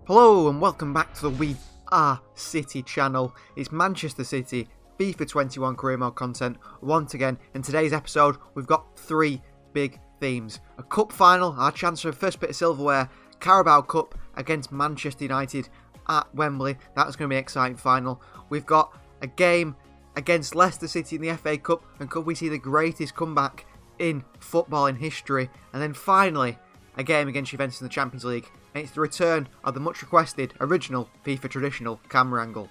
Hello and welcome back to the We Are City channel. It's Manchester City FIFA 21 career mode content once again. In today's episode we've got three big themes. A cup final, our chance for a first bit of silverware, Carabao Cup against Manchester United at Wembley. That's going to be an exciting final. We've got a game against Leicester City in the FA Cup, and could we see the greatest comeback in football in history? And then finally, a game against Juventus in the Champions League. And it's the return of the much requested original FIFA traditional camera angle.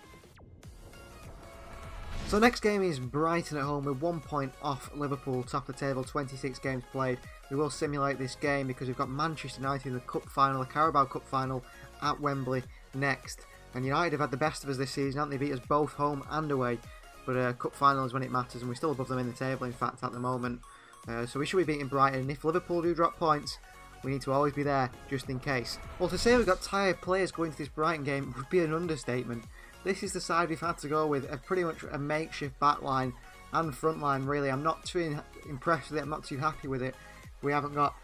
So next game is Brighton at home with 1 point off Liverpool, top of the table, 26 games played. We will simulate this game because we've got Manchester United in the Cup final, the Carabao Cup final at Wembley next. And United have had the best of us this season, haven't they? Beat us both home and away. But Cup final is when it matters, and we're still above them in the table, in fact, at the moment. So we should be beating Brighton, and if Liverpool do drop points, we need to always be there, just in case. Well, to say we've got tired players going to this Brighton game would be an understatement. This is the side we've had to go with, pretty much a makeshift back line and front line, really. I'm not too impressed with it, I'm not too happy with it. We haven't got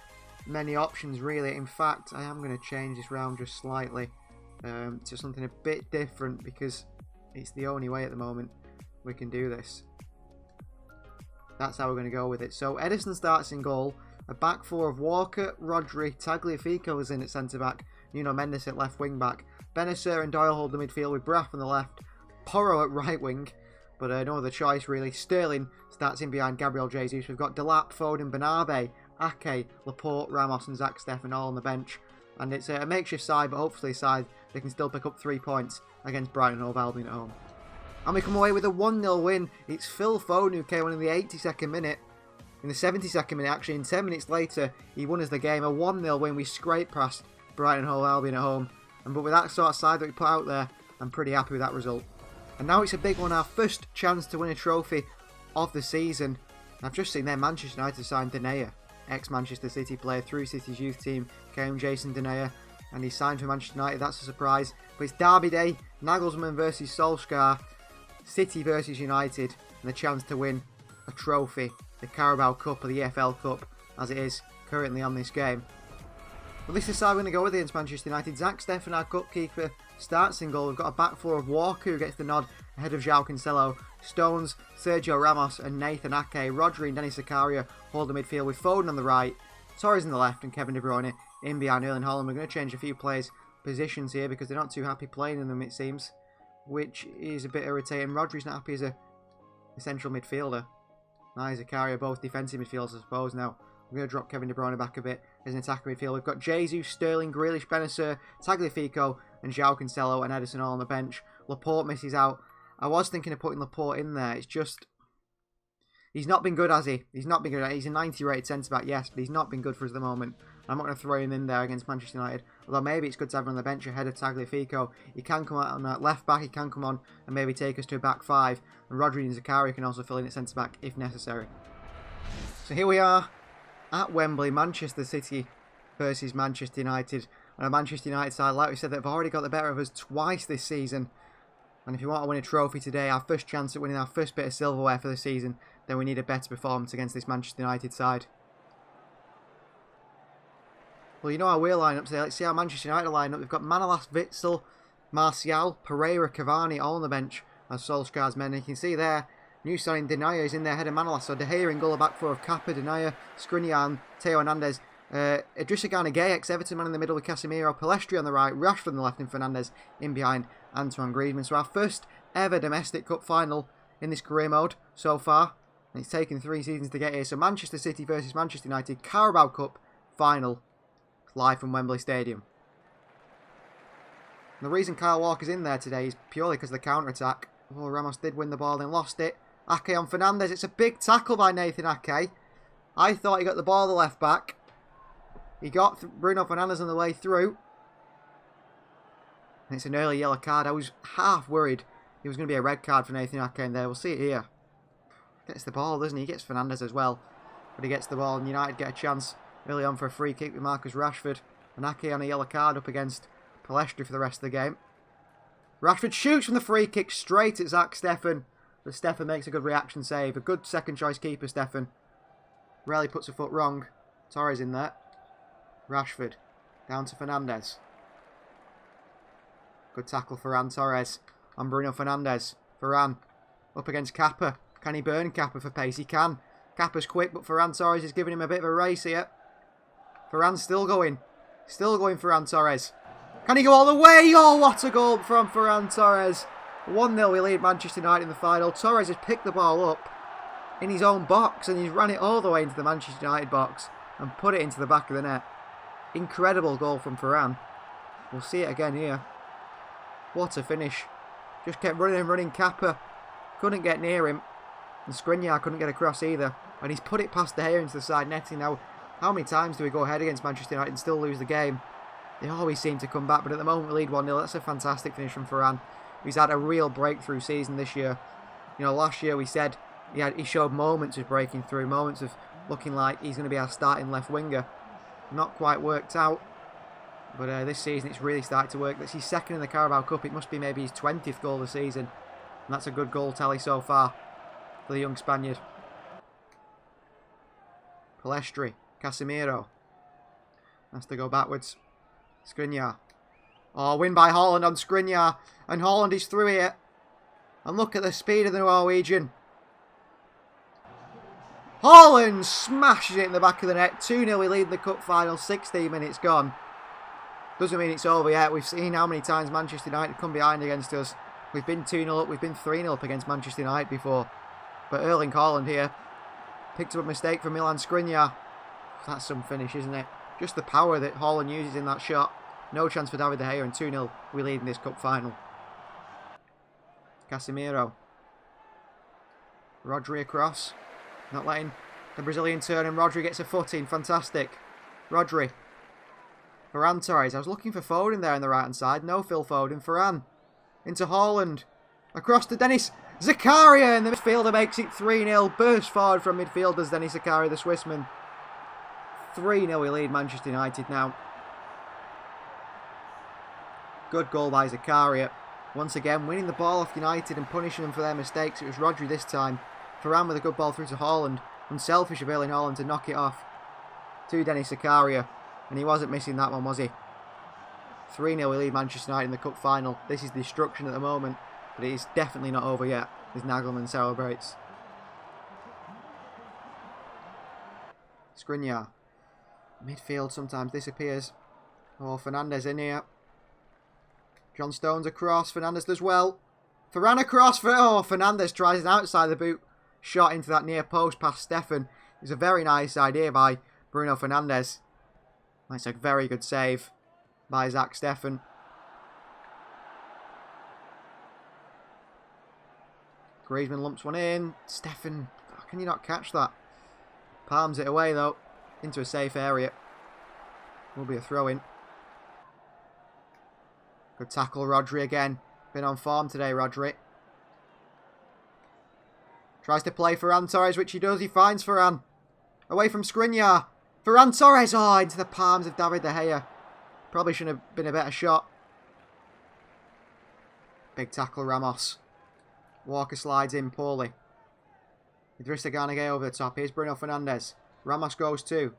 many options, really. In fact, I am going to change this round just slightly to something a bit different, because it's the only way at the moment we can do this. That's how we're going to go with it. So, Edison starts in goal. A back four of Walker, Rodri, Tagliafico is in at centre-back, Nuno Mendes at left wing-back. Benacer and Doyle hold the midfield with Braff on the left, Porro at right wing, but no other choice really. Sterling starts in behind Gabriel Jesus. We've got Delap, Foden, Bernabé, Ake, Laporte, Ramos and Zach Steffen all on the bench. And it's a makeshift side, but hopefully a side that can still pick up 3 points against Brighton and Hove Albion at home. And we come away with a 1-0 win. It's Phil Foden who came on in the 82nd minute. In the 72nd minute, actually, and 10 minutes later, he won us the game. A 1-0 win. We scraped past Brighton and Hove Albion at home. But with that sort of side that we put out there, I'm pretty happy with that result. And now it's a big one, our first chance to win a trophy of the season. I've just seen there Manchester United signed Denayer, ex-Manchester City player, through City's youth team, came Jason Denayer, and he signed for Manchester United. That's a surprise. But it's Derby Day, Nagelsmann versus Solskjaer, City versus United, and the chance to win a trophy, the Carabao Cup or the EFL Cup, as it is currently on this game. Well, this is how we're going to go with against Manchester United. Zach Steffen, our cup keeper, starts in goal. We've got a back four of Walker, who gets the nod ahead of João Cancelo. Stones, Sergio Ramos and Nathan Ake. Rodri and Denis Zakaria hold the midfield with Foden on the right, Torres on the left and Kevin De Bruyne in behind Erling Haaland. We're going to change a few players' positions here because they're not too happy playing in them, it seems, which is a bit irritating. Rodri's not happy as a central midfielder. Zakaria, both defensive midfielders, I suppose. Now, I'm going to drop Kevin De Bruyne back a bit as an attacker midfield. We've got Jesus, Sterling, Grealish, Benacer, Tagliafico, and João Cancelo and Edison all on the bench. Laporte misses out. I was thinking of putting Laporte in there. It's just, he's not been good, has he? He's not been good. He's a 90 rated centre-back, yes, but he's not been good for us at the moment. I'm not going to throw him in there against Manchester United. Although maybe it's good to have him on the bench ahead of Tagliafico. He can come out on that left back, he can come on and maybe take us to a back five. And Rodri and Zakaria can also fill in at centre-back if necessary. So here we are at Wembley, Manchester City versus Manchester United. And a Manchester United side, like we said, that have already got the better of us twice this season. And if you want to win a trophy today, our first chance at winning our first bit of silverware for the season, then we need a better performance against this Manchester United side. Well, you know how we're lined up today. Let's see how Manchester United are lined up. We've got Manolas, Witsel, Martial, Pereira, Cavani all on the bench as Solskjaer's men. And you can see there, new signing Denayer is in there ahead of Manolas. So De Gea in goal, back four of Kappa, Denayer, Skriniar, Theo Hernandez, Idrissa Gana Gueye, ex-Everton man in the middle with Casemiro, Palestri on the right, Rashford on the left and Fernandes in behind Antoine Griezmann. So our first ever domestic cup final in this career mode so far. And it's taken 3 seasons to get here. So Manchester City versus Manchester United, Carabao Cup final, live from Wembley Stadium. And the reason Kyle Walker's in there today is purely because of the counter-attack. Oh, Ramos did win the ball and lost it. Ake on Fernandes. It's a big tackle by Nathan Ake. I thought he got the ball the left back. He got Bruno Fernandes on the way through. And it's an early yellow card. I was half worried it was going to be a red card for Nathan Ake in there. We'll see it here. Gets the ball, doesn't he? He gets Fernandes as well. But he gets the ball and United get a chance early on for a free kick with Marcus Rashford. And Ake on a yellow card up against Palestri for the rest of the game. Rashford shoots from the free kick straight at Zach Steffen. But Steffen makes a good reaction save. A good second choice keeper, Steffen. Rarely puts a foot wrong. Torres in there. Rashford. Down to Fernandes. Good tackle for Ferran Torres and Bruno Fernandes. Ferran up against Kappa. Can he burn Kappa for pace? He can. Kappa's quick, but Ferran Torres is giving him a bit of a race here. Ferran's still going. Still going Ferran Torres. Can he go all the way? Oh, what a goal from Ferran Torres. 1-0 we lead Manchester United in the final. Torres has picked the ball up in his own box and he's ran it all the way into the Manchester United box and put it into the back of the net. Incredible goal from Ferran. We'll see it again here. What a finish. Just kept running and running. Kappa couldn't get near him. And Skriniar couldn't get across either. And he's put it past De Gea into the side netting. Now, how many times do we go ahead against Manchester United and still lose the game? They always seem to come back, but at the moment we lead 1-0. That's a fantastic finish from Ferran. He's had a real breakthrough season this year. You know, last year we said he showed moments of breaking through, moments of looking like he's going to be our starting left winger. Not quite worked out, but this season it's really started to work. That's his second in the Carabao Cup. It must be maybe his 20th goal of the season, and that's a good goal tally so far for the young Spaniard. Palestri, Casemiro. Has to go backwards. Skriniar. Oh, win by Haaland on Skriniar. And Haaland is through here. And look at the speed of the Norwegian. Haaland smashes it in the back of the net. 2-0 we lead the cup final. 16 minutes gone. Doesn't mean it's over yet. We've seen how many times Manchester United come behind against us. We've been 2-0 up. We've been 3-0 up against Manchester United before. But Erling Haaland here picked up a mistake from Milan Skriniar. That's some finish, isn't it? Just the power that Haaland uses in that shot. No chance for David De Gea, and 2-0 we lead in this cup final. Casemiro. Rodri across. Not letting the Brazilian turn, and Rodri gets a foot in. Fantastic. Rodri. Ferran Torres. I was looking for Foden there on the right hand side. No Phil Foden. Ferran. Into Haaland. Across to Dennis Zakaria, and the midfielder makes it 3-0. Burst forward from midfielders, Dennis Zakaria, the Swissman. 3-0 we lead Manchester United now. Good goal by Zakaria. Once again, winning the ball off United and punishing them for their mistakes. It was Rodri this time. Ferran with a good ball through to Haaland. Unselfish of Erling Haaland to knock it off to Dennis Zakaria. And he wasn't missing that one, was he? 3-0 we lead Manchester United in the cup final. This is destruction at the moment, but it is definitely not over yet as Nagelmann celebrates. Skriniar. Midfield sometimes disappears. Oh, Fernandes in here. John Stones across. Fernandes does well. Ferran across. Fernandes tries an outside the boot shot into that near post past Stefan. It's a very nice idea by Bruno Fernandes. That's a very good save by Zach Stefan. Griezmann lumps one in. Stefan, how can you not catch that? Palms it away though, into a safe area. Will be a throw-in. Good tackle, Rodri again. Been on form today, Rodri. Tries to play Ferran Torres, which he does. He finds Ferran. Away from Skriniar. Ferran Torres, into the palms of David De Gea. Probably shouldn't have been a better shot. Big tackle, Ramos. Walker slides in poorly. Idrissa Gana Gueye over the top. Here's Bruno Fernandes. Ramos goes too.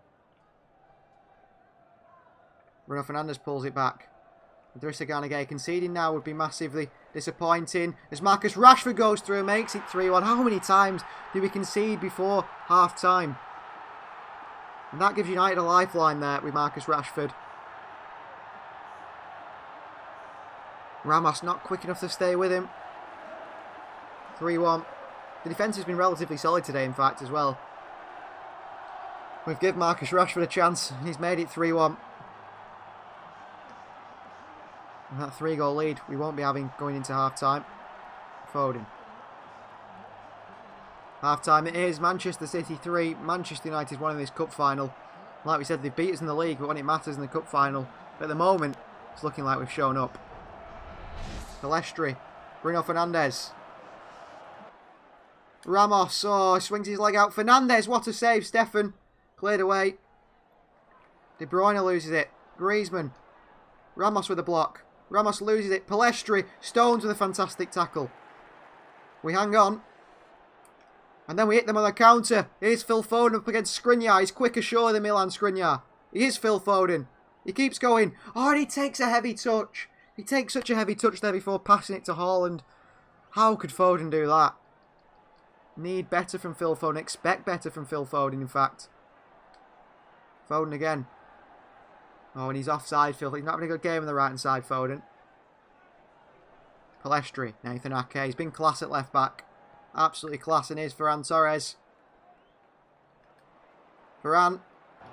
Bruno Fernandes pulls it back. Idrissa Gana Gueye conceding now would be massively disappointing. As Marcus Rashford goes through and makes it 3-1. How many times do we concede before half time? And that gives United a lifeline there with Marcus Rashford. Ramos not quick enough to stay with him. 3-1. The defence has been relatively solid today, in fact, as well. We've given Marcus Rashford a chance. He's made it 3-1. And that 3-goal lead we won't be having going into half-time. Foden. Half-time it is. Manchester City 3. Manchester United 1 in this cup final. Like we said, they've beat us in the league, but when it matters in the cup final. But at the moment, it's looking like we've shown up. Palestri. Bruno Fernandes. Ramos. Oh, swings his leg out. Fernandes. What a save, Stefan. Cleared away. De Bruyne loses it. Griezmann. Ramos with a block. Ramos loses it. Palestri. Stones with a fantastic tackle. We hang on. And then we hit them on the counter. Here's Phil Foden up against Skriniar. He's quicker surely than Milan Skriniar. He is Phil Foden. He keeps going. Oh, and he takes a heavy touch. He takes such a heavy touch there before passing it to Haaland. How could Foden do that? Need better from Phil Foden. Expect better from Phil Foden, in fact. Foden again. Oh, and he's offside, Phil. He's not having a good game on the right-hand side, Foden. Palestri, Nathan Ake. He's been class at left-back. Absolutely class, and here's Ferran Torres. Ferran.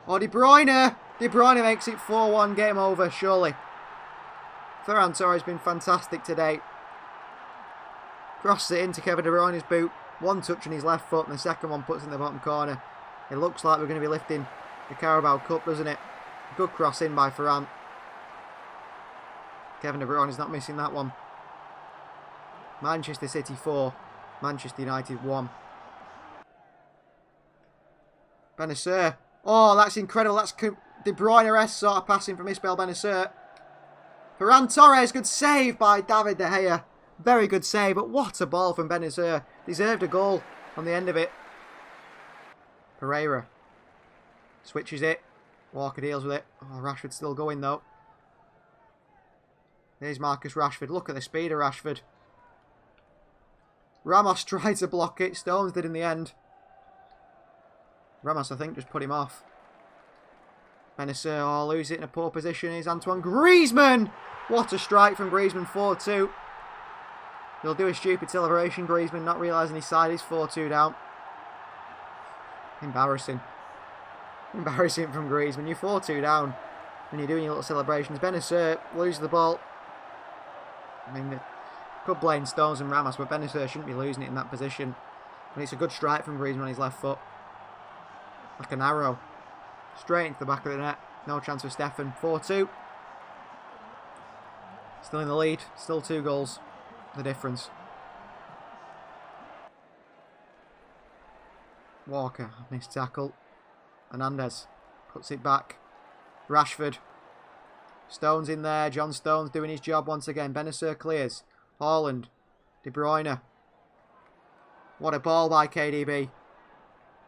Oh, De Bruyne. De Bruyne makes it 4-1. Game over, surely. Ferran Torres has been fantastic today. Crosses it into Kevin De Bruyne's boot. One touch on his left foot, and the second one puts it in the bottom corner. It looks like we're going to be lifting the Carabao Cup, doesn't it? Good cross in by Ferran. Kevin De Bruyne is not missing that one. Manchester City 4, Manchester United 1. Benacer. Oh, that's incredible. That's De Bruyne-esque sort of passing from Ismael Benacer. Ferran Torres, good save by David De Gea. Very good save, but what a ball from Benacer. Deserved a goal on the end of it. Pereira. Switches it. Walker deals with it. Oh, Rashford's still going though. Here's Marcus Rashford. Look at the speed of Rashford. Ramos tried to block it. Stones did in the end. Ramos, I think, just put him off. Benacer, oh, loses it in a poor position. Here's Antoine Griezmann. What a strike from Griezmann, 4-2. He'll do a stupid celebration, Griezmann, not realising his side is 4-2 down. Embarrassing. Embarrassing from Griezmann. You're 4-2 down when you're doing your little celebrations. Benacer loses the ball. I mean, could blame Stones and Ramos, but Benacer shouldn't be losing it in that position. And it's a good strike from Griezmann on his left foot. Like an arrow. Straight into the back of the net. No chance for Stefan. 4-2. Still in the lead. Still 2 goals. The difference. Walker. Missed tackle. Hernandez. Puts it back. Rashford. Stones in there. John Stones doing his job once again. Benacer clears. Haaland. De Bruyne. What a ball by KDB.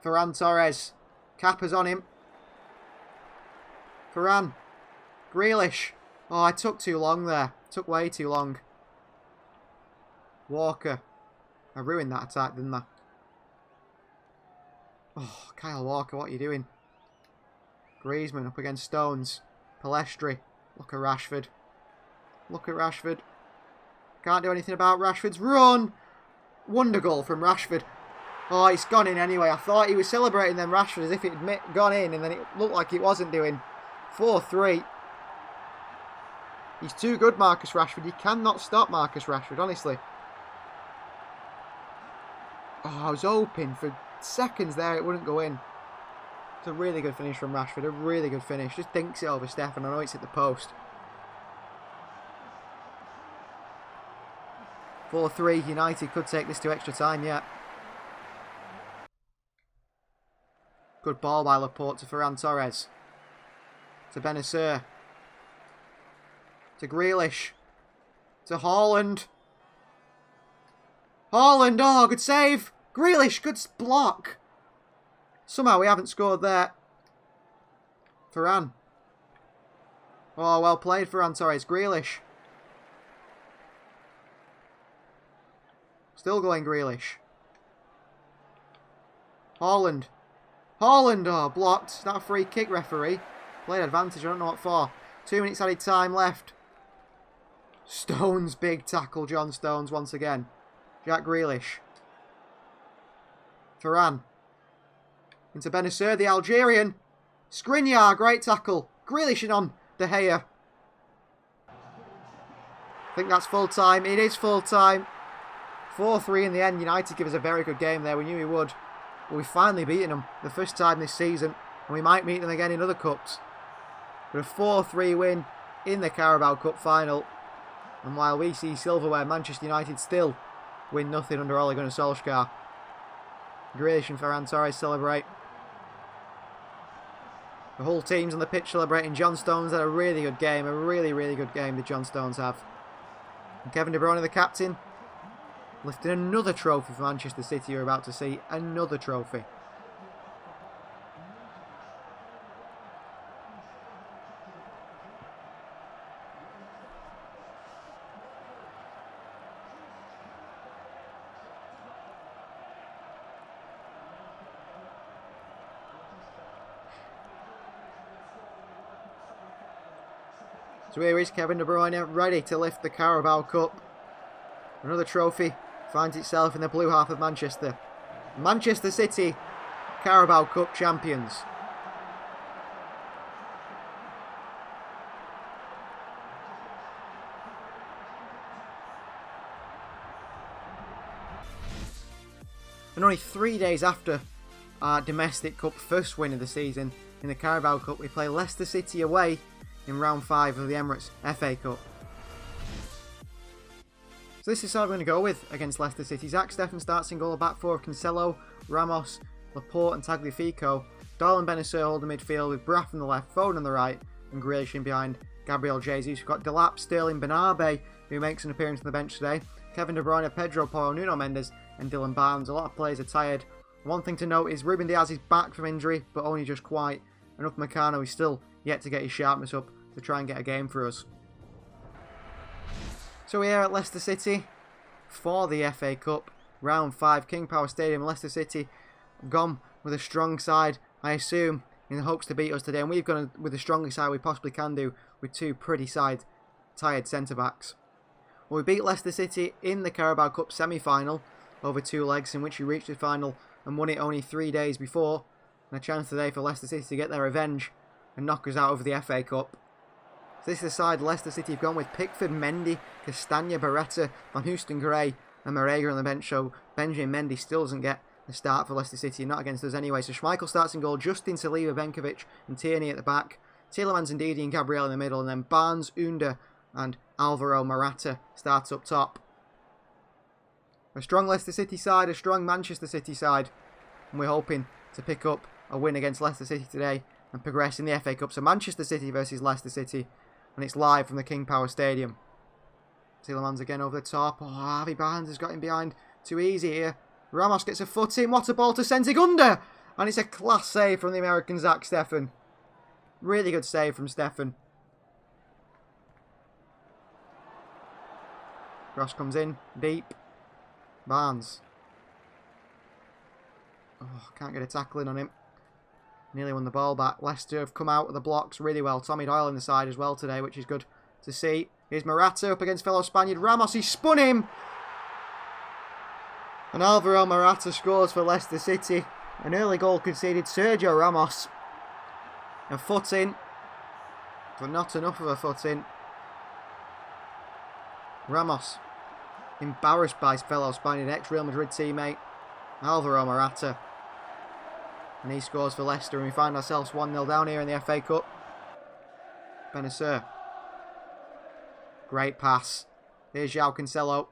Ferran Torres. Kappa's on him. Ferran. Grealish. Oh, I took too long there. Took way too long. Walker. I ruined that attack, didn't I? Oh, Kyle Walker, what are you doing? Griezmann up against Stones. Palestri. Look at Rashford. Look at Rashford. Can't do anything about Rashford's run. Wonder goal from Rashford. Oh, it's gone in anyway. I thought he was celebrating then Rashford as if it had gone in, and then it looked like it wasn't doing. 4-3. He's too good, Marcus Rashford. You cannot stop Marcus Rashford, honestly. Oh, I was hoping for seconds there it wouldn't go in. It's a really good finish from Rashford. A really good finish. Just dinks it over Stefan. I know it's at the post. 4-3. United could take this to extra time yet. Good ball by Laporte to Ferran Torres. To Benacer. To Grealish. To Haaland. Haaland, oh, good save. Grealish, good block. Somehow we haven't scored there. Ferran. Oh, well played, Ferran Torres. Grealish. Still going Grealish. Haaland. Haaland, oh, blocked. Not a free kick, referee. Played advantage, I don't know what for. 2 minutes added time left. Stones, big tackle, John Stones once again. Jack Grealish. Ferran. Into Benacer, the Algerian. Skriniar, great tackle. Grealish in on De Gea. I think that's full time. It is full time. 4-3 in the end. United give us a very good game there. We knew we would. But we've finally beaten them. The first time this season. And we might meet them again in other cups. But a 4-3 win in the Carabao Cup final. And while we see Silverware, Manchester United still win nothing under Ole Gunnar Solskjaer. Grealish and Ferran Torres celebrate. The whole team's on the pitch celebrating. John Stones had a really good game. A really, really good game that John Stones have. And Kevin De Bruyne, the captain, lifting another trophy for Manchester City. You're about to see another trophy. So here is Kevin De Bruyne, ready to lift the Carabao Cup. Another trophy finds itself in the blue half of Manchester. Manchester City, Carabao Cup champions. And only 3 days after our domestic cup first win of the season in the Carabao Cup, we play Leicester City away in round 5 of the Emirates FA Cup. So this is how we're going to go with against Leicester City. Zach Steffen starts in goal, back four of Cancelo, Ramos, Laporte and Tagliafico. Doyle and Benacer hold the midfield with Braff on the left, Foden on the right and Grealish in behind Gabriel Jesus. We've got Delap, Sterling, Bernabé, who makes an appearance on the bench today. Kevin De Bruyne, Pedro Porro, Nuno Mendes and Dylan Barnes. A lot of players are tired. One thing to note is Ruben Diaz is back from injury, but only just quite. And Upamecano is still yet to get his sharpness up to try and get a game for us. So we're here at Leicester City for the FA Cup, round 5, King Power Stadium. Leicester City gone with a strong side, I assume, in the hopes to beat us today. And we've gone with the strongest side we possibly can do, with two pretty tired centre-backs. Well, we beat Leicester City in the Carabao Cup semi-final over 2 legs, in which we reached the final and won it only 3 days before. And a chance today for Leicester City to get their revenge and knock us out of the FA Cup. So this is the side Leicester City have gone with Pickford, Mendy, Castagna, Barretta, Van Hoosten, Gray and Marega on the bench. So Benjamin Mendy still doesn't get the start for Leicester City, not against us anyway. So Schmeichel starts in goal, Justin, Saliba, Benkovic and Tierney at the back. Tielemans and Ndidi and Gabriel in the middle, and then Barnes, Under and Alvaro Morata starts up top. A strong Leicester City side, a strong Manchester City side, and we're hoping to pick up a win against Leicester City today and progress in the FA Cup. So Manchester City versus Leicester City, and it's live from the King Power Stadium. Tielemans again over the top. Oh, Harvey Barnes has got him behind. Too easy here. Ramos gets a foot in. What a ball to Senzig-Under! And it's a class save from the American Zach Steffen. Really good save from Steffen. Cross comes in. Deep. Barnes. Oh, can't get a tackle in on him. Nearly won the ball back. Leicester have come out with the blocks really well. Tommy Doyle in the side as well today, which is good to see. Here's Morata up against fellow Spaniard Ramos. He spun him! And Alvaro Morata scores for Leicester City. An early goal conceded Sergio Ramos. A foot in, but not enough of a foot in. Ramos, embarrassed by his fellow Spaniard ex-Real Madrid teammate Alvaro Morata. And he scores for Leicester, and we find ourselves 1-0 down here in the FA Cup. Benacer. Great pass. Here's João Cancelo.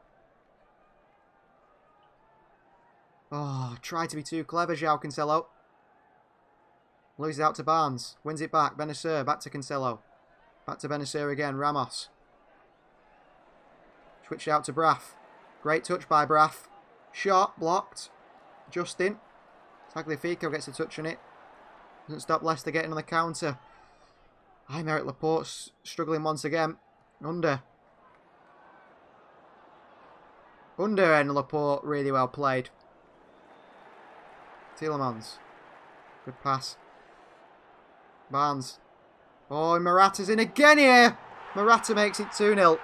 Oh, tried to be too clever, João Cancelo. Loses out to Barnes. Wins it back. Benacer. Back to Cancelo. Back to Benacer again. Ramos. Switched out to Braff. Great touch by Braff. Shot. Blocked. Justin. Tagliafico gets a touch on it. Doesn't stop Leicester getting on the counter. Aymeric Laporte's struggling once again. Under and Laporte really well played. Tielemans. Good pass. Barnes. Oh, and Morata's in again here. Morata makes it 2-0.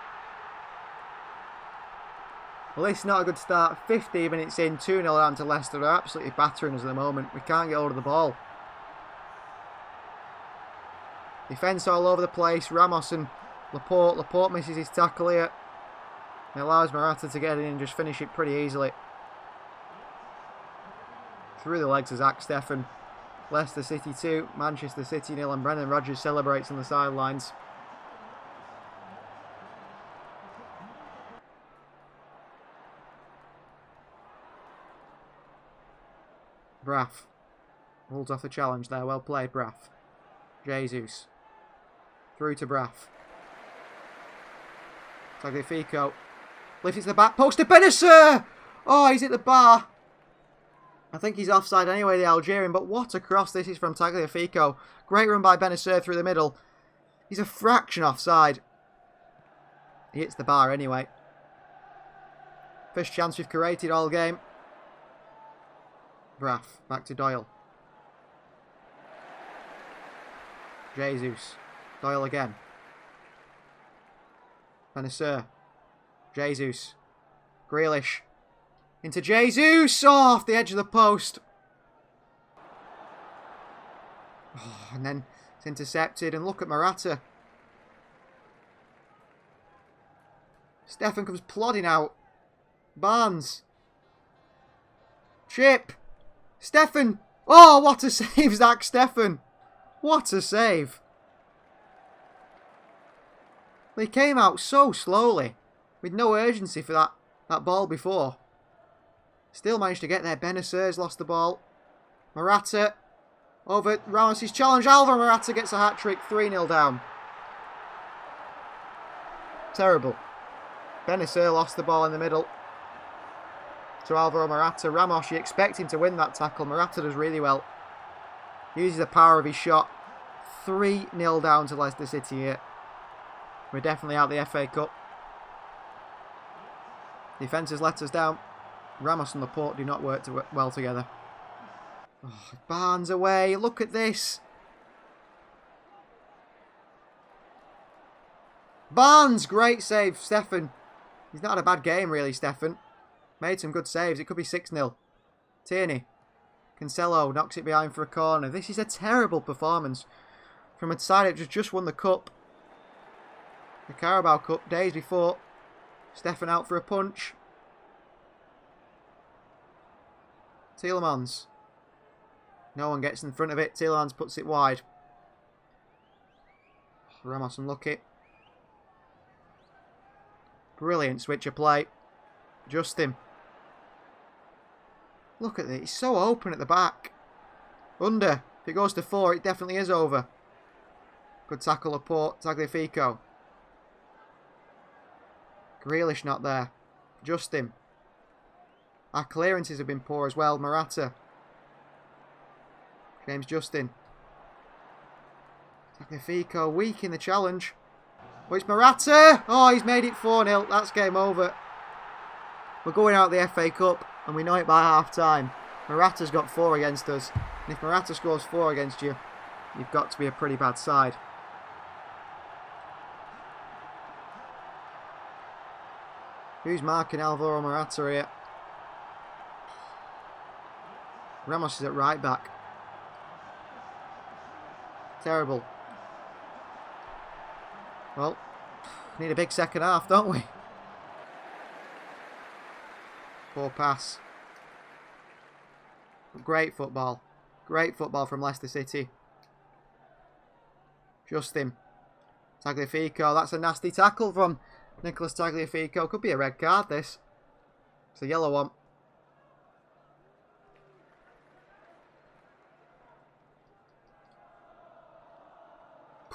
Well, this is not a good start. 15 minutes in, 2-0 down to Leicester. They're absolutely battering us at the moment. We can't get hold of the ball. Defence all over the place. Ramos and Laporte. Laporte misses his tackle here. It allows Morata to get in and just finish it pretty easily. Through the legs of Zach Steffen. Leicester City 2, Manchester City 0, and Brendan Rodgers celebrates on the sidelines. Braff holds off the challenge there. Well played, Braff. Jesus. Through to Braff. Tagliafico. Lifts it to the back post to Benacer! Oh, he's at the bar. I think he's offside anyway, the Algerian, but what a cross this is from Tagliafico. Great run by Benacer through the middle. He's a fraction offside. He hits the bar anyway. First chance we've created all game. Braff, back to Doyle. Jesus. Doyle again. Benacer. Jesus. Grealish. Into Jesus! Oh, off the edge of the post. Oh, and then it's intercepted. And look at Morata. Stefan comes plodding out. Barnes. Chip. Stefan. Oh, what a save, Zach Stefan. What a save. They came out so slowly, with no urgency for that ball before. Still managed to get there. Benacer's lost the ball. Morata over Ramos' challenge. Alvaro Morata gets a hat-trick. 3-0 down. Terrible. Benacer lost the ball in the middle to Alvaro Morata. Ramos, you expect him to win that tackle. Morata does really well. Uses the power of his shot. 3-0 down to Leicester City here. We're definitely out the FA Cup. Defence has let us down. Ramos and Laporte do not work well together. Oh, Barnes away. Look at this. Barnes, great save, Stefan. He's not had a bad game, really, Stefan. Made some good saves. It could be 6-0. Tierney. Cancelo knocks it behind for a corner. This is a terrible performance from a side that just won the Cup. The Carabao Cup, days before. Stefan out for a punch. Tielemans. No one gets in front of it. Tielemans puts it wide. Ramos unlucky. Brilliant switch of play. Justin. Look at this. It's so open at the back. Under. If it goes to 4, it definitely is over. Good tackle, Laporte. Tagliafico. Grealish not there. Justin. Our clearances have been poor as well. Morata. James Justin. Tagliafico weak in the challenge. Oh, it's Morata! Oh, he's made it 4-0. That's game over. We're going out the FA Cup and we know it by half time. Morata's got 4 against us. And if Morata scores 4 against you, you've got to be a pretty bad side. Who's marking Alvaro Morata here? Ramos is at right back. Terrible. Well, need a big second half, don't we? Poor pass. Great football. Great football from Leicester City. Justin. Tagliafico. That's a nasty tackle from Nicolas Tagliafico. Could be a red card, this. It's a yellow one.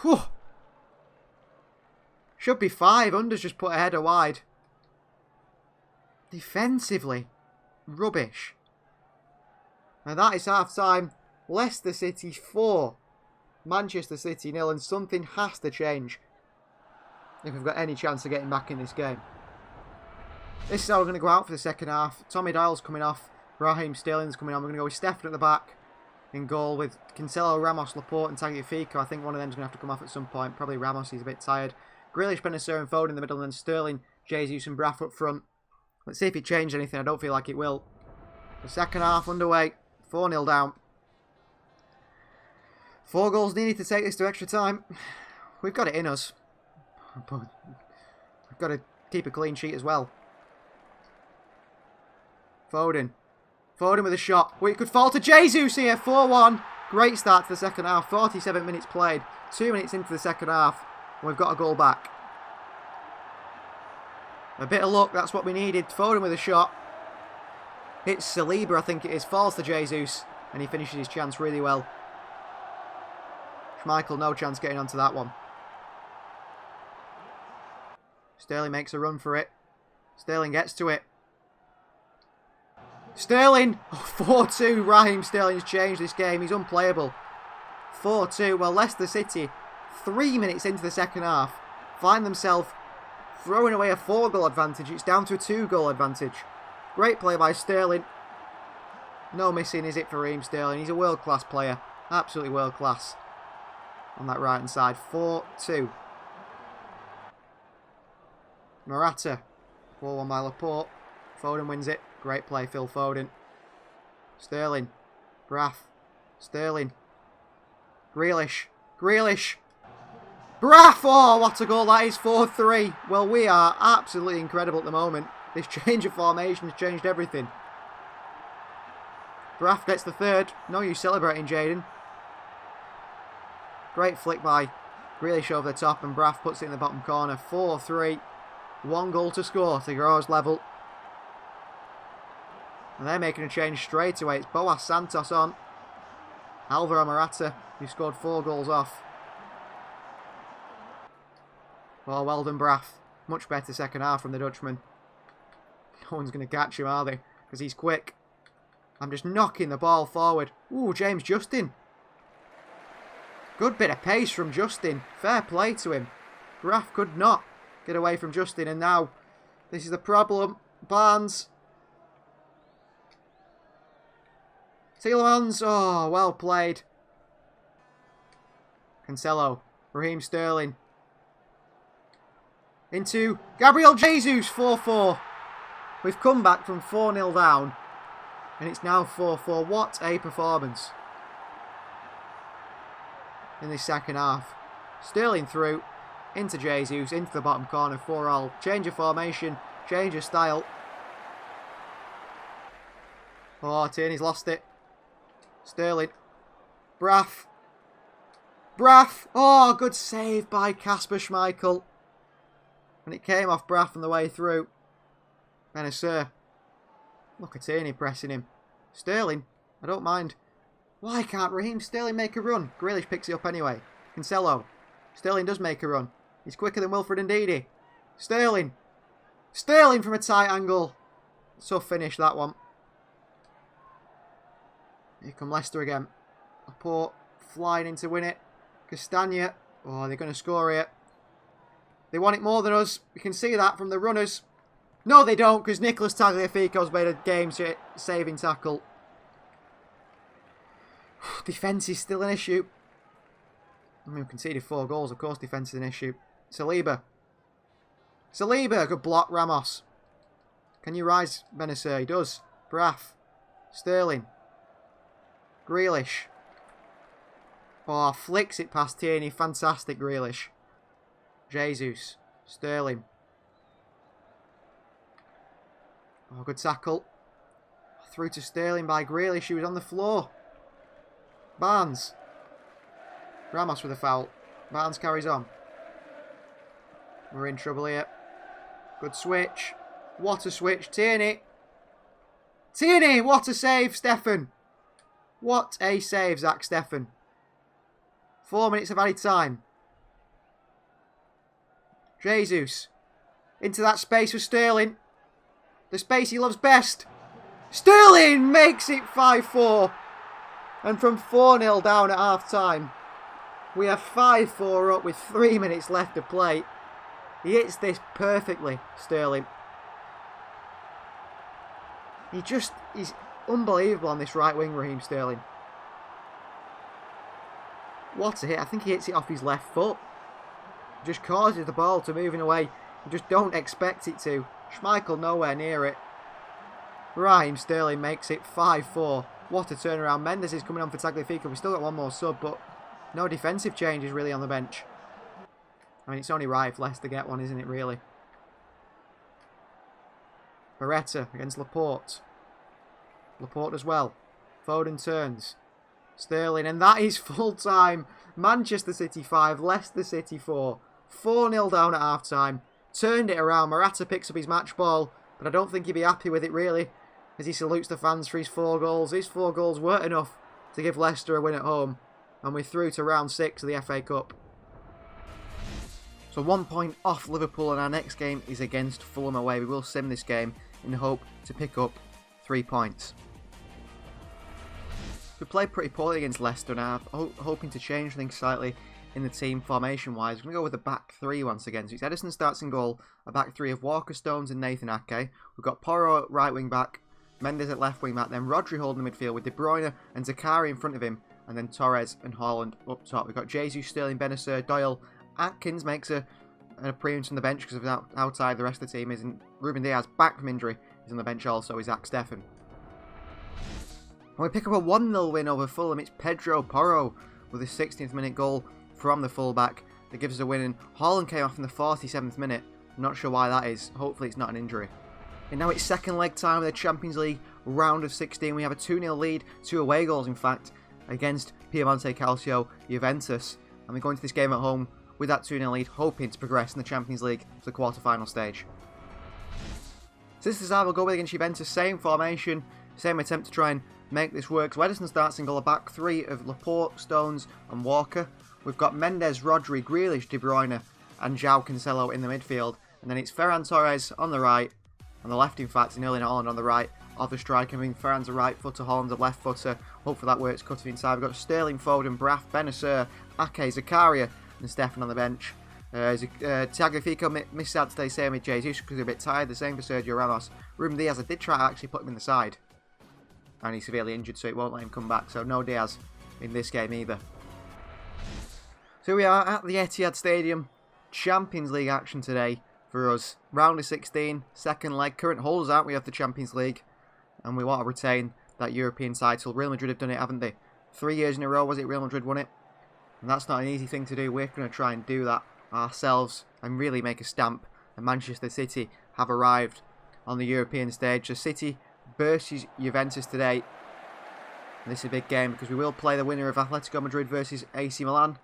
Whew. Should be 5. Under's just put a header wide. Defensively, rubbish. Now that is half time. Leicester City 4. Manchester City 0. And something has to change if we've got any chance of getting back in this game. This is how we're going to go out for the second half. Tommy Doyle's coming off. Raheem Sterling's coming on. We're going to go with Stefan at the back in goal with Cancelo, Ramos, Laporte and Tagliafico. I think one of them's going to have to come off at some point. Probably Ramos, he's a bit tired. Grealish, Benacer and Foden in the middle, and then Sterling, Jesus and Braff up front. Let's see if it changed anything. I don't feel like it will. The second half underway. 4-0 down. 4 goals needed to take this to extra time. We've got it in us. But we've got to keep a clean sheet as well. Foden. Foden with a shot. We could fall to Jesus here. 4-1. Great start to the second half. 47 minutes played. 2 minutes into the second half. And we've got a goal back. A bit of luck. That's what we needed. Foden with a shot. Hits Saliba, I think it is. Falls to Jesus. And he finishes his chance really well. Schmeichel, no chance getting onto that one. Sterling makes a run for it. Sterling gets to it. Sterling! Oh, 4-2. Raheem Sterling's changed this game. He's unplayable. 4-2. Well, Leicester City, 3 minutes into the second half, find themselves throwing away a 4-goal advantage. It's down to a 2-goal advantage. Great play by Sterling. No missing, is it, for Raheem Sterling? He's a world-class player. Absolutely world-class. On that right-hand side. 4-2. Morata. 4-1 by Laporte. Foden wins it. Great play, Phil Foden. Sterling. Braff. Sterling. Grealish. Grealish. Braff! Oh, what a goal that is. 4-3. Well, we are absolutely incredible at the moment. This change of formation has changed everything. Braff gets the third. No use celebrating, Jaden. Great flick by Grealish over the top, and Braff puts it in the bottom corner. 4-3. 1 goal to score to grow us level. And they're making a change straight away. It's Boas Santos on. Alvaro Morata, who scored 4 goals off. Oh, well done, Braff. Much better second half from the Dutchman. No one's going to catch him, are they? Because he's quick. I'm just knocking the ball forward. Ooh, James Justin. Good bit of pace from Justin. Fair play to him. Braff could not get away from Justin. And now, this is the problem. Barnes. Tielemans. Oh, well played. Cancelo. Raheem Sterling. Into Gabriel Jesus. 4-4. We've come back from 4-0 down. And it's now 4-4. What a performance in this second half. Sterling through. Into Jesus. Into the bottom corner. 4-all. Change of formation. Change of style. Oh, Tierney's lost it. Sterling. Braff. Braff. Oh, good save by Kasper Schmeichel. And it came off Braff on the way through. Benacer. Look at Tierney pressing him. Sterling. I don't mind. Why can't Raheem Sterling make a run? Grealish picks it up anyway. Cancelo. Sterling does make a run. He's quicker than Wilfred Ndidi. Sterling. Sterling from a tight angle. Tough finish, that one. Here come Leicester again. Laporte flying in to win it. Castagna. Oh, they're going to score here. They want it more than us. We can see that from the runners. No, they don't, because Nicolas Tagliafico's made a game-saving tackle. Defence is still an issue. I mean, we conceded 4 goals. Of course, defence is an issue. Saliba. Saliba. Good block, Ramos. Can you rise, Benacer? He does. Braff. Sterling. Grealish. Oh, flicks it past Tierney. Fantastic, Grealish. Jesus. Sterling. Oh, good tackle. Through to Sterling by Grealish. He was on the floor. Barnes. Ramos with a foul. Barnes carries on. We're in trouble here. Good switch. What a switch. Tierney. Tierney! What a save, Stefan. What a save, Zach Steffen. 4 minutes of added time. Jesus. Into that space for Sterling. The space he loves best. Sterling makes it 5-4. And from 4-0 down at half-time, we are 5-4 up with 3 minutes left to play. He hits this perfectly, Sterling. He's unbelievable on this right wing, Raheem Sterling. What a hit. I think he hits it off his left foot. Just causes the ball to move in a way you just don't expect it to. Schmeichel nowhere near it. Raheem Sterling makes it 5-4. What a turnaround. Mendes is coming on for Tagliafico. We've still got one more sub, but no defensive changes really on the bench. I mean, it's only right if Leicester get one, isn't it, really? Beretta against Laporte. Laporte as well. Foden turns. Sterling, and that is full time. Manchester City 5, Leicester City 4. 4-0 down at half time. Turned it around. Morata picks up his match ball, but I don't think he'd be happy with it really, as he salutes the fans for his 4 goals. His 4 goals weren't enough to give Leicester a win at home, and we're through to round 6 of the FA Cup. So 1 point off Liverpool, and our next game is against Fulham away. We will sim this game in the hope to pick up 3 points. We played pretty poorly against Leicester now, hoping to change things slightly in the team formation-wise. We're going to go with a back 3 once again. So it's Edison starts in goal, a back 3 of Walker, Stones and Nathan Ake. We've got Porro at right wing back, Mendes at left wing back, then Rodri holding the midfield with De Bruyne and Zakari in front of him, and then Torres and Haaland up top. We've got Jesus, Sterling, Benacer, Doyle. Atkins makes a and a premium from the bench because of outside the rest of the team isn't. Ruben Diaz, back from injury, is on the bench also, is Zach Steffen. And we pick up a 1-0 win over Fulham. It's Pedro Porro with his 16th minute goal from the fullback that gives us a win. And Haaland came off in the 47th minute. Not sure why that is. Hopefully it's not an injury. And now it's second leg time of the Champions League round of 16. We have a 2-0 lead, 2 away goals in fact, against Piemonte Calcio Juventus. And we go into this game at home with that 2-0 lead, hoping to progress in the Champions League to the quarter-final stage. So this is how we'll go with against Juventus. Same formation, same attempt to try and make this work. So Ederson starts in goal, a back three of Laporte, Stones and Walker. We've got Mendes, Rodri, Grealish, De Bruyne and João Cancelo in the midfield. And then it's Ferran Torres on the right, on the left in fact, and Erling Haaland on the right of the striker. I mean, Ferran's a right footer, Haaland's a left footer. Hopefully that works, cutting inside. We've got Sterling, Foden, Braff, Benacer, Ake, Zakaria and Steffen on the bench. Tagliafico missed out today, same with Jesus because he's a bit tired. The same for Sergio Ramos. Ruben Diaz, I did try to actually put him in the side, and he's severely injured, so it won't let him come back. So no Diaz in this game either. So we are at the Etihad Stadium. Champions League action today for us. Round of 16, second leg. Current holders out, we have the Champions League, and we want to retain that European title. Real Madrid have done it, haven't they? 3 years in a row, was it? Real Madrid won it. And that's not an easy thing to do. We're going to try and do that ourselves and really make a stamp. And Manchester City have arrived on the European stage. So City versus Juventus today. And this is a big game because we will play the winner of Atletico Madrid versus AC Milan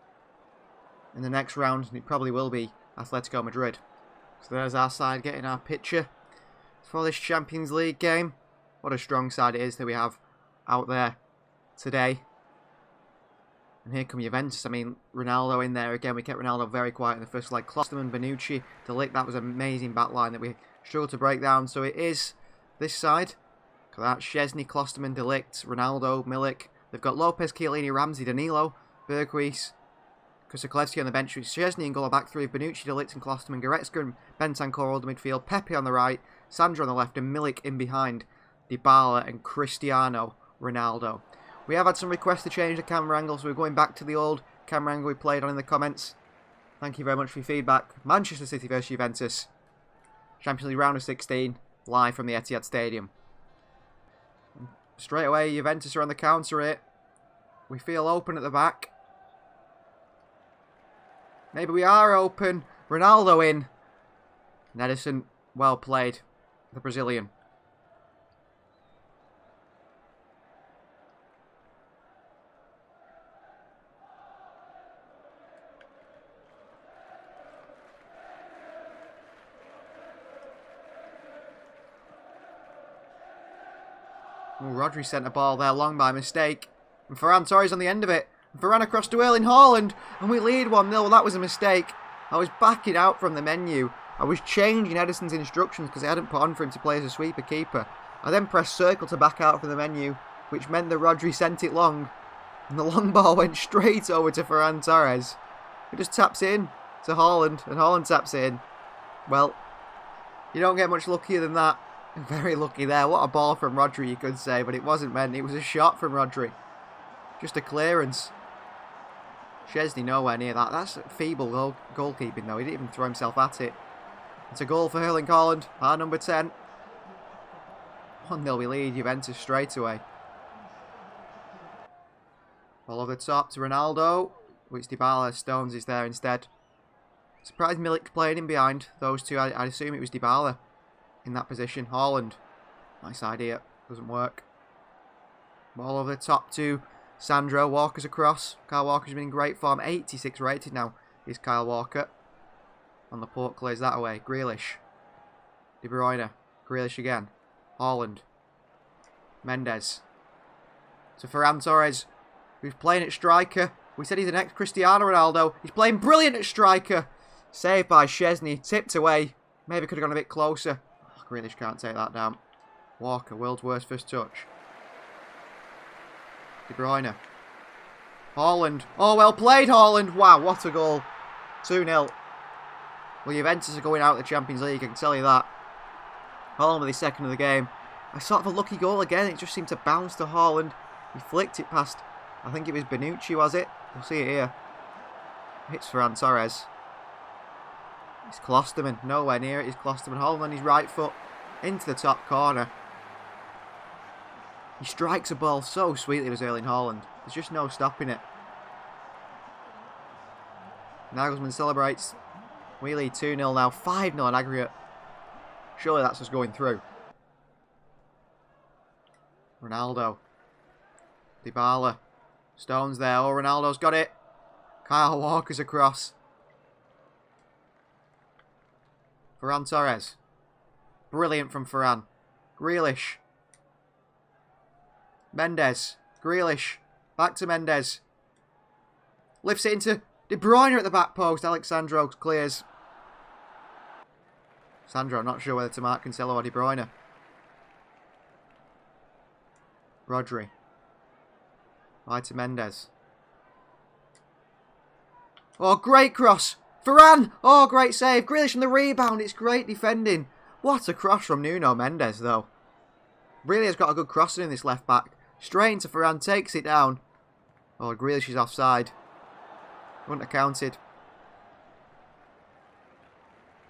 in the next round. And it probably will be Atletico Madrid. So there's our side getting our picture for this Champions League game. What a strong side it is that we have out there today. And here come Juventus. I mean, Ronaldo in there again. We kept Ronaldo very quiet in the first leg. Klosterman, Bonucci, De Ligt. That was an amazing back line that we struggled to break down. So it is this side. Look at that. Szczesny, Klosterman, De Ligt, Ronaldo, Milik. They've got Lopez, Chiellini, Ramsey, Danilo, Berghuis, Kusaklevski on the bench with Szczesny and goal, a back three of Bonucci, De Ligt and Klosterman, Goretzka and Bentancur all the midfield, Pepe on the right, Sandro on the left and Milik in behind Dybala and Cristiano Ronaldo. We have had some requests to change the camera angle, so we're going back to the old camera angle we played on in the comments. Thank you very much for your feedback. Manchester City versus Juventus. Champions League round of 16, live from the Etihad Stadium. And straight away, Juventus are on the counter here. We feel open at the back. Maybe we are open. Ronaldo in. And Ederson, well played. The Brazilian. Oh, Rodri sent a ball there long by mistake. And Ferran Torres on the end of it. And Ferran across to Erling Haaland. And we lead 1-0. Well, that was a mistake. I was backing out from the menu. I was changing Ederson's instructions because I hadn't put on for him to play as a sweeper keeper. I then pressed circle to back out from the menu, which meant that Rodri sent it long. And the long ball went straight over to Ferran Torres. He just taps it in to Haaland. And Haaland taps it in. Well, you don't get much luckier than that. Very lucky there. What a ball from Rodri, you could say, but it wasn't meant. It was a shot from Rodri. Just a clearance. Szczesny nowhere near that. That's feeble goalkeeping though. He didn't even throw himself at it. It's a goal for Erling Haaland, our number 10. 1-0 we lead Juventus straight away. Ball over the top to Ronaldo. Which Dybala, Stones is there instead. Surprised Milik playing in behind those two. I'd assume it was Dybala in that position. Haaland. Nice idea. Doesn't work. Ball over the top to Sandro. Walker's across. Kyle Walker's been in great form. 86 rated now is Kyle Walker. And Laporte clears that away. Grealish. De Bruyne. Grealish again. Haaland. Mendes. To Ferran Torres, who's playing at striker. We said he's the next Cristiano Ronaldo. He's playing brilliant at striker. Saved by Szczesny. Tipped away. Maybe could have gone a bit closer. Oh, Grealish can't take that down. Walker, world's worst first touch. De Bruyne. Haaland. Oh, well played, Haaland. Wow, what a goal. 2-0. Well, Juventus are going out of the Champions League, I can tell you that. Haaland with his second of the game. A sort of a lucky goal again. It just seemed to bounce to Haaland. He flicked it past, I think it was Bonucci, was it? We'll see it here. Hits Ferran Torres. It's Klosterman. Nowhere near it. It's Klosterman. Holding on his right foot into the top corner. He strikes a ball so sweetly with Erling Haaland. There's just no stopping it. Nagelsmann celebrates. We lead 2-0 now. 5-0 on aggregate. Surely that's us going through. Ronaldo. Dybala. Stones there. Oh, Ronaldo's got it. Kyle Walker's across. Ferran Torres. Brilliant from Ferran. Grealish. Mendes. Grealish. Back to Mendes. Lifts it into De Bruyne at the back post. Alexandro clears. Sandro not sure whether to mark Cancelo or De Bruyne. Rodri. Wide to Mendes. Oh, great cross. Varane. Oh, great save. Grealish on the rebound. It's great defending. What a cross from Nuno Mendes, though. Really has got a good crossing in this left back. Straight into Varane. Takes it down. Oh, Grealish is offside. Wouldn't have counted.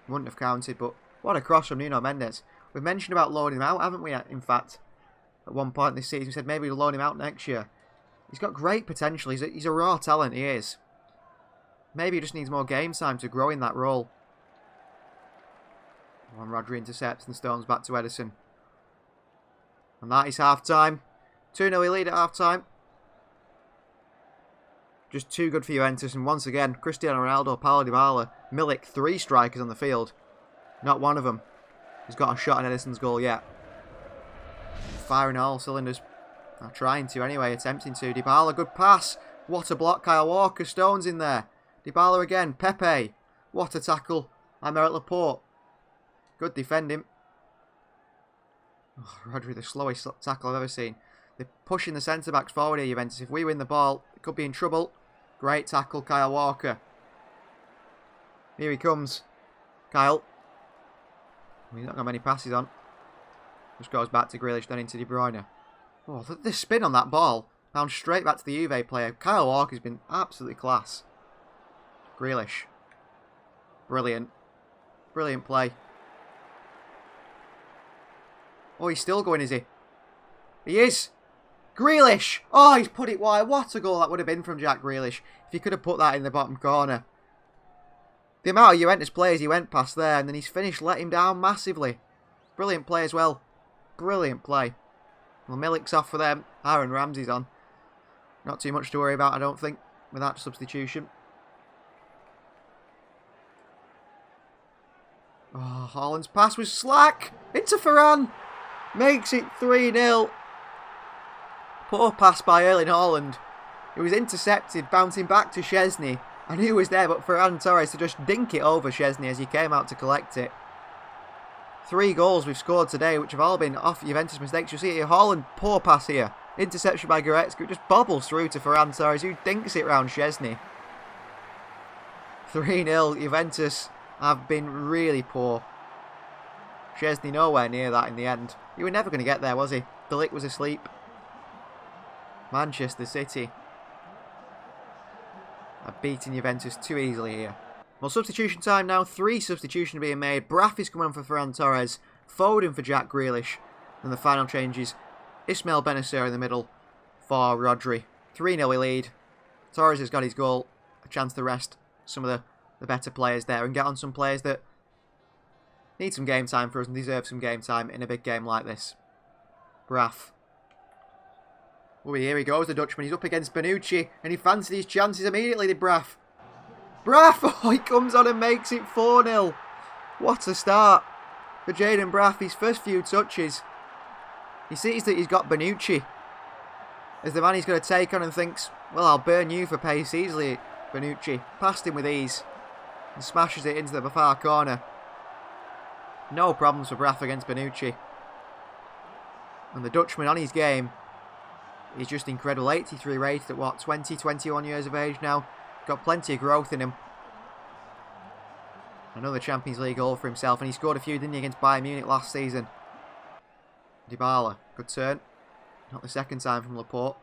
Wouldn't have counted, but what a cross from Nuno Mendes. We've mentioned about loaning him out, haven't we, in fact? At one point this season, we said maybe we'll loan him out next year. He's got great potential. He's a raw talent, he is. Maybe he just needs more game time to grow in that role. One Rodri intercepts and Stones back to Ederson. And that is half-time. 2-0 we lead at half-time. Just too good for Juventus. And once again, Cristiano Ronaldo, Paulo Dybala, Milik, 3 strikers on the field. Not one of them has got a shot at Ederson's goal yet. Firing all cylinders. Not trying to anyway, attempting to. Dybala, good pass. What a block, Kyle Walker. Stones in there. Dybala again. Pepe. What a tackle. Aymeric Laporte. Good defending. Oh, Rodri, the slowest tackle I've ever seen. They're pushing the centre-backs forward here, Juventus. If we win the ball, it could be in trouble. Great tackle, Kyle Walker. Here he comes. Kyle. He's not got many passes on. Just goes back to Grealish, then into De Bruyne. Oh, the spin on that ball. Bounced straight back to the Juve player. Kyle Walker's been absolutely class. Grealish. Brilliant. Brilliant play. Oh, he's still going, is he? He is. Grealish. Oh, he's put it wide. What a goal that would have been from Jack Grealish. If he could have put that in the bottom corner. The amount of Juventus players he went past there, and then his finish let him down massively. Brilliant play as well. Brilliant play. Well, Milik's off for them. Aaron Ramsey's on. Not too much to worry about, I don't think, with that substitution. Oh, Haaland's pass was slack. Into Varane. Makes it 3-0. Poor pass by Erling Haaland. It was intercepted, bouncing back to Szczesny. I knew he was there, but Ferran Torres to just dink it over Szczesny as he came out to collect it. 3 goals we've scored today, which have all been off Juventus mistakes. You'll see here, Haaland, poor pass here. Interception by Goretzka, it just bobbles through to Ferran Torres, who dinks it round Szczesny. 3-0, Juventus have been really poor. Szczesny nowhere near that in the end. He was never going to get there, was he? De Ligt was asleep. Manchester City are beating Juventus too easily here. Well, substitution time now. 3 substitutions being made. Braff is coming on for Ferran Torres. Foden for Jack Grealish. And the final changes. Ismail Benacer in the middle for Rodri. 3-0 lead. Torres has got his goal. A chance to rest some of the better players there and get on some players that need some game time for us and deserve some game time in a big game like this. Braff. Oh, here he goes, the Dutchman. He's up against Bonucci and he fancied his chances immediately, did Braff. Braff! Oh, he comes on and makes it 4-0. What a start for Jayden Braff. His first few touches. He sees that he's got Bonucci as the man he's going to take on and thinks, well, I'll burn you for pace easily, Bonucci. Passed him with ease and smashes it into the far corner. No problems for Braff against Bonucci. And the Dutchman on his game is just incredible. 83 rated at what, 20, 21 years of age now. Got plenty of growth in him. Another Champions League goal for himself, and he scored a few, didn't he, against Bayern Munich last season. Dybala, good turn. Not the second time from Laporte.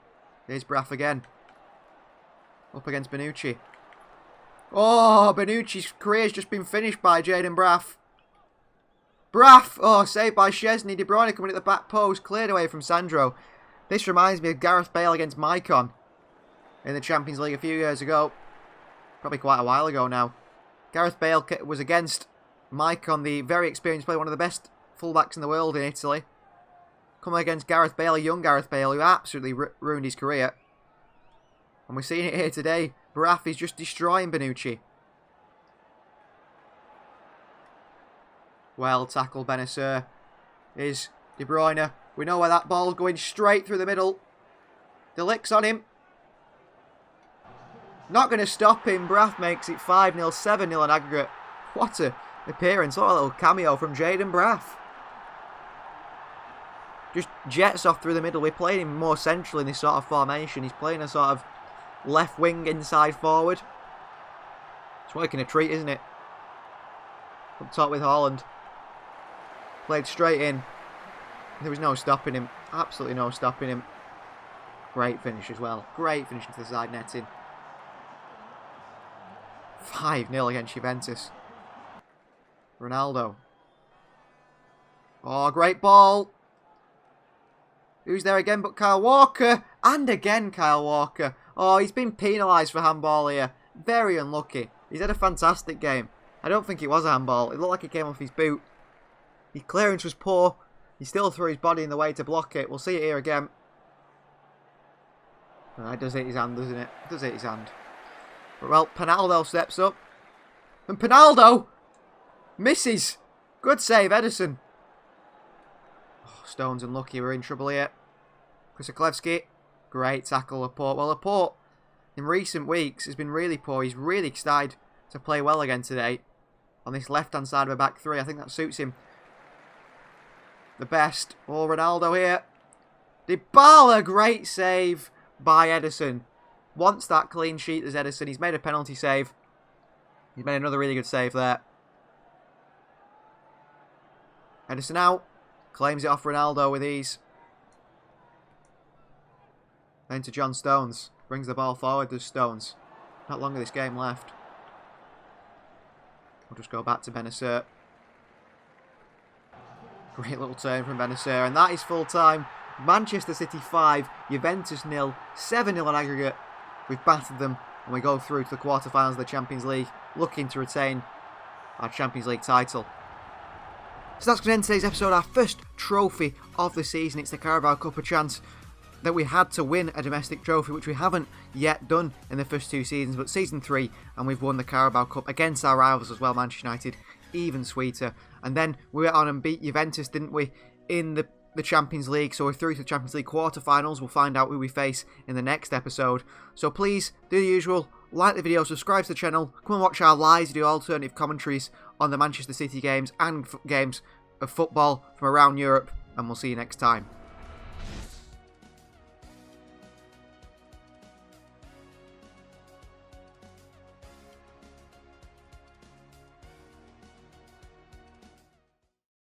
Here's Braff again. Up against Bonucci. Oh, Bonucci's career's just been finished by Jayden Braff. Braff! Oh, saved by Szczesny. De Bruyne coming at the back post, cleared away from Sandro. This reminds me of Gareth Bale against Maicon in the Champions League a few years ago. Probably quite a while ago now. Gareth Bale was against Maicon, the very experienced player, one of the best fullbacks in the world in Italy. Coming against Gareth Bale, a young Gareth Bale, who absolutely ruined his career. And we're seeing it here today. Braff is just destroying Bonucci. Well tackled, Benacer. Is De Bruyne. We know where that ball's going, straight through the middle. De Ligt's on him. Not going to stop him. Braff makes it 5-0, 7-0 on aggregate. What an appearance. What a little cameo from Jayden Braff. Just jets off through the middle. We're playing him more central in this sort of formation. He's playing a sort of left wing inside forward. It's working a treat, isn't it? Up top with Haaland. Played straight in. There was no stopping him. Absolutely no stopping him. Great finish as well. Great finish into the side netting. 5-0 against Juventus. Ronaldo. Oh, great ball. Who's there again but Kyle Walker? And again Kyle Walker. Oh, he's been penalised for handball here. Very unlucky. He's had a fantastic game. I don't think it was a handball. It looked like it came off his boot. His clearance was poor. He still threw his body in the way to block it. We'll see it here again. Oh, it does hit his hand, doesn't it? It does hit his hand. But, well, Pinaldo steps up. And Pinaldo misses. Good save, Ederson. Oh, Stones unlucky. We're in trouble here. Kusaklevski. Great tackle, Laporte. Well, Laporte, in recent weeks, has been really poor. He's really started to play well again today. On this left-hand side of a back three. I think that suits him the best. Oh, Ronaldo here. Dybala, great save by Ederson. Wants that clean sheet as Ederson. He's made a penalty save. He's made another really good save there. Ederson out. Claims it off Ronaldo with ease. Then to John Stones. Brings the ball forward, does Stones. Not long of this game left. We'll just go back to Benacer. Great little turn from Benacer. And that is full time. Manchester City 5, Juventus 0, 7-0 on aggregate. We've battered them and we go through to the quarterfinals of the Champions League, looking to retain our Champions League title. So that's going to end today's episode, our first trophy of the season. It's the Carabao Cup, a chance that we had to win a domestic trophy, which we haven't yet done in the first two seasons, but season 3, and we've won the Carabao Cup against our rivals as well, Manchester United, even sweeter. And then we went on and beat Juventus, didn't we, in the Champions League. So we're through to the Champions League quarterfinals. We'll find out who we face in the next episode. So please do the usual, like the video, subscribe to the channel, come and watch our lives, do alternative commentaries on the Manchester City games and games of football from around Europe, and we'll see you next time.